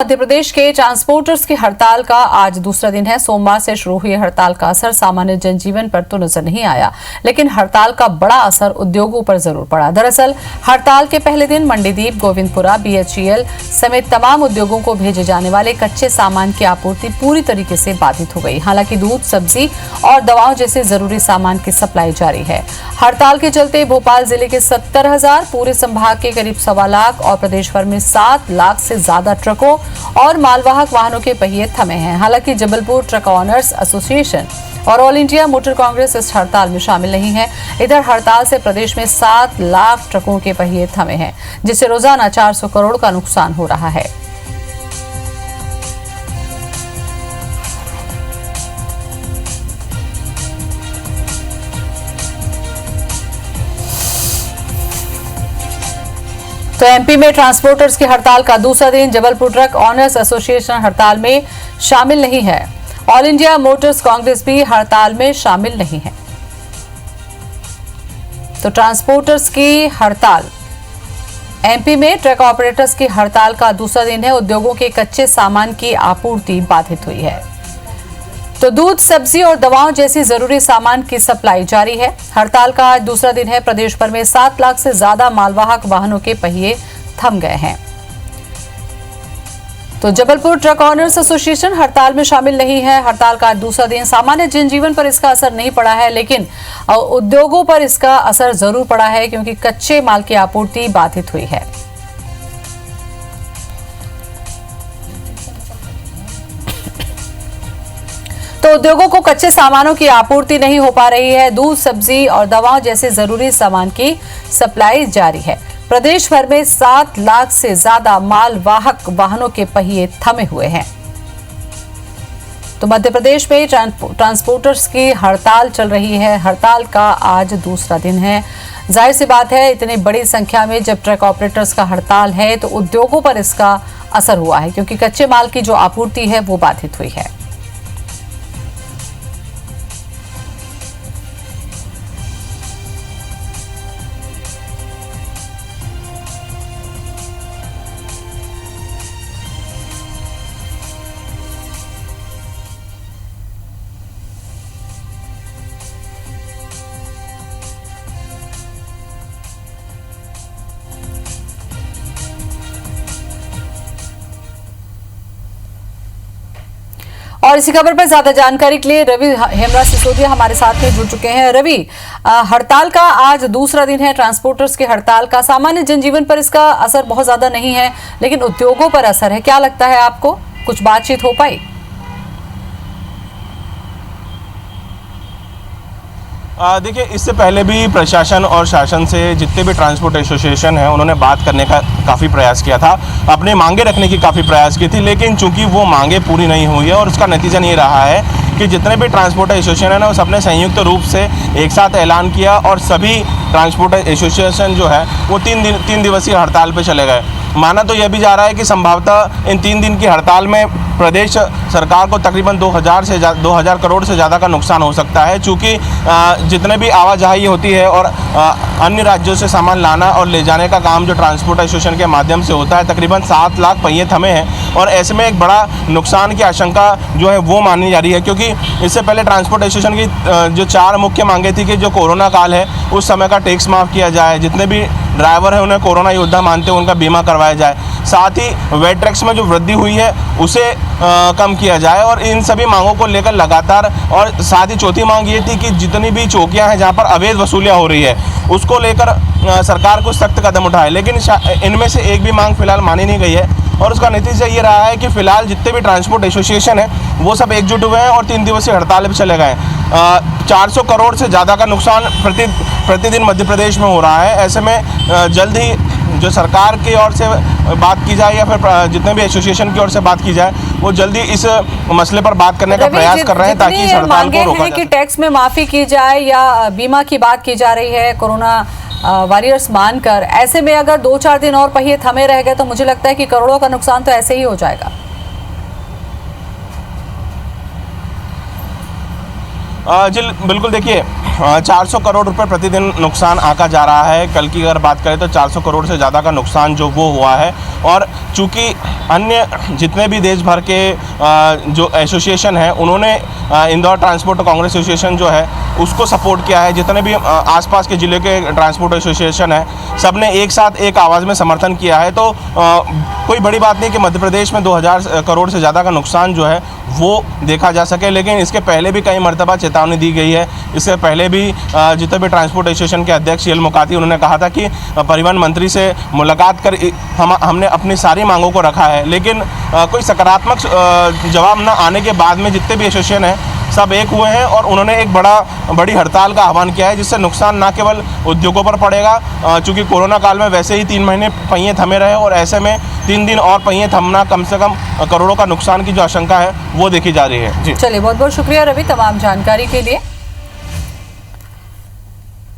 मध्य प्रदेश के ट्रांसपोर्टर्स की हड़ताल का आज दूसरा दिन है। सोमवार से शुरू हुई हड़ताल का असर सामान्य जनजीवन पर तो नजर नहीं आया, लेकिन हड़ताल का बड़ा असर उद्योगों पर जरूर पड़ा। दरअसल हड़ताल के पहले दिन मंडीदीप, गोविंदपुरा, बीएचईएल समेत तमाम उद्योगों को भेजे जाने वाले कच्चे सामान की आपूर्ति पूरी तरीके से बाधित हो गई। हालांकि दूध, सब्जी और दवाओं जैसे जरूरी सामान की सप्लाई जारी है। हड़ताल के चलते भोपाल जिले के 70,000, पूरे संभाग के करीब 1.25 लाख और प्रदेश भर में 7 लाख से ज्यादा ट्रकों और मालवाहक वाहनों के पहिए थमे हैं। हालांकि जबलपुर ट्रक ओनर्स एसोसिएशन और ऑल इंडिया मोटर कांग्रेस इस हड़ताल में शामिल नहीं है। इधर हड़ताल से प्रदेश में 7 लाख ट्रकों के पहिए थमे हैं, जिससे रोजाना 400 करोड़ का नुकसान हो रहा है। तो एमपी में ट्रांसपोर्टर्स की हड़ताल का दूसरा दिन। जबलपुर ट्रक ओनर्स एसोसिएशन हड़ताल में शामिल नहीं है। ऑल इंडिया मोटर्स कांग्रेस भी हड़ताल में शामिल नहीं है। तो ट्रांसपोर्टर्स की हड़ताल, एमपी में ट्रक ऑपरेटर्स की हड़ताल का दूसरा दिन है। उद्योगों के कच्चे सामान की आपूर्ति बाधित हुई है। तो दूध, सब्जी और दवाओं जैसी जरूरी सामान की सप्लाई जारी है। हड़ताल का आज दूसरा दिन है। प्रदेश भर में 7 लाख से ज्यादा मालवाहक वाहनों के पहिए थम गए हैं। तो जबलपुर ट्रक ओनर्स एसोसिएशन हड़ताल में शामिल नहीं है। हड़ताल का दूसरा दिन। सामान्य जनजीवन पर इसका असर नहीं पड़ा है, लेकिन उद्योगों पर इसका असर जरूर पड़ा है, क्योंकि कच्चे माल की आपूर्ति बाधित हुई है। तो उद्योगों को कच्चे सामानों की आपूर्ति नहीं हो पा रही है। दूध, सब्जी और दवाओं जैसे जरूरी सामान की सप्लाई जारी है। प्रदेश भर में 7 लाख से ज्यादा मालवाहक वाहनों के पहिए थमे हुए हैं। तो मध्य प्रदेश में ट्रांसपोर्टर्स की हड़ताल चल रही है। हड़ताल का आज दूसरा दिन है। जाहिर सी बात है, इतनी बड़ी संख्या में जब ट्रक ऑपरेटर्स का हड़ताल है तो उद्योगों पर इसका असर हुआ है, क्योंकि कच्चे माल की जो आपूर्ति है वो बाधित हुई है। और इसी खबर पर ज्यादा जानकारी के लिए रवि हेमराज सिसोदिया हमारे साथ में जुड़ चुके हैं। रवि, हड़ताल का आज दूसरा दिन है। ट्रांसपोर्टर्स की हड़ताल का सामान्य जनजीवन पर इसका असर बहुत ज्यादा नहीं है, लेकिन उद्योगों पर असर है। क्या लगता है आपको, कुछ बातचीत हो पाई? देखिए, इससे पहले भी प्रशासन और शासन से जितने भी ट्रांसपोर्ट एसोसिएशन हैं उन्होंने बात करने का काफ़ी प्रयास किया था, अपने मांगे रखने की काफ़ी प्रयास की थी, लेकिन चूंकि वो मांगे पूरी नहीं हुई है और उसका नतीजा नहीं रहा है कि जितने भी ट्रांसपोर्ट एसोसिएशन है ना, उस अपने संयुक्त रूप से एक साथ ऐलान किया और सभी ट्रांसपोर्ट एसोसिएशन जो है वो 3 दिवसीय हड़ताल पर चले गए। माना तो यह भी जा रहा है कि संभवतः इन 3 दिन की हड़ताल में प्रदेश सरकार को तकरीबन 2000 करोड़ से ज़्यादा का नुकसान हो सकता है, चूँकि जितने भी आवाजाही होती है और अन्य राज्यों से सामान लाना और ले जाने का काम जो ट्रांसपोर्ट एसोसिएशन के माध्यम से होता है, तकरीबन 7 लाख पहिए थमे हैं और ऐसे में एक बड़ा नुकसान की आशंका जो है वो मानी जा रही है। क्योंकि इससे पहले ट्रांसपोर्ट एसोसिएशन की जो 4 मुख्य मांगे थी कि जो कोरोना काल है उस समय का टैक्स माफ़ किया जाए, जितने भी ड्राइवर हैं उन्हें कोरोना योद्धा मानते हैं उनका बीमा करवाया जाए, साथ ही वेट टैक्स में जो वृद्धि हुई है उसे कम किया जाए, और इन सभी मांगों को लेकर लगातार, और साथ ही चौथी मांग ये थी कि जितनी भी चौकियां हैं जहां पर अवैध वसूलियां हो रही है उसको लेकर सरकार को सख्त कदम उठाए, लेकिन इनमें से एक भी मांग फिलहाल मानी नहीं गई है। और उसका नतीजा ये रहा है कि फिलहाल जितने भी ट्रांसपोर्ट एसोसिएशन हैं वो सब एकजुट हुए हैं और 3 दिवसीय हड़ताल पर चले गए। 400 करोड़ से ज़्यादा का नुकसान प्रतिदिन मध्य प्रदेश में हो रहा है। ऐसे में जल्द ही जो सरकार की ओर से बात की जाए या फिर जितने भी एसोसिएशन की ओर से बात की जाए, वो जल्दी इस मसले पर बात करने का प्रयास कर रहे हैं ताकि इस हड़ताल को रोका जाए। कि टैक्स में माफी की जाए या बीमा की बात की जा रही है कोरोना वॉरियर्स मानकर, ऐसे में अगर 2-4 दिन और पहिए थमे रह गए तो मुझे लगता है कि करोड़ों का नुकसान तो ऐसे ही हो जाएगा। जी बिल्कुल, देखिए 400 करोड़ रुपए प्रतिदिन नुकसान आका जा रहा है। कल की अगर बात करें तो 400 करोड़ से ज़्यादा का नुकसान जो वो हुआ है। और चूँकि अन्य जितने भी देश भर के जो एसोसिएशन हैं उन्होंने इंदौर ट्रांसपोर्ट कांग्रेस एसोसिएशन जो है उसको सपोर्ट किया है। जितने भी आसपास के ज़िले के ट्रांसपोर्ट एसोसिएशन है सब ने एक साथ एक आवाज़ में समर्थन किया है। तो कोई बड़ी बात नहीं कि मध्य प्रदेश में 2000 करोड़ से ज़्यादा का नुकसान जो है वो देखा जा सके, लेकिन इसके पहले भी कई मरतबा चेतावनी दी गई है। इससे पहले भी जितने भी ट्रांसपोर्ट एसोसिएशन के अध्यक्ष एल मुकाती उन्होंने कहा था कि परिवहन मंत्री से मुलाकात कर हमने अपनी सारी मांगों को रखा है, लेकिन कोई सकारात्मक जवाब न आने के बाद में जितने भी एसोसिएशन हैं सब एक हुए हैं और उन्होंने एक बड़ी हड़ताल का आह्वान किया है, जिससे नुकसान न केवल उद्योगों पर पड़ेगा, चूँकि कोरोना काल में वैसे ही 3 महीने पहिए थमे रहे और ऐसे में 3 दिन और पहिए थमना कम से कम करोड़ों का नुकसान की जो आशंका है वो देखी जा रही है। जी चलिए, बहुत बहुत शुक्रिया रवि तमाम जानकारी के लिए।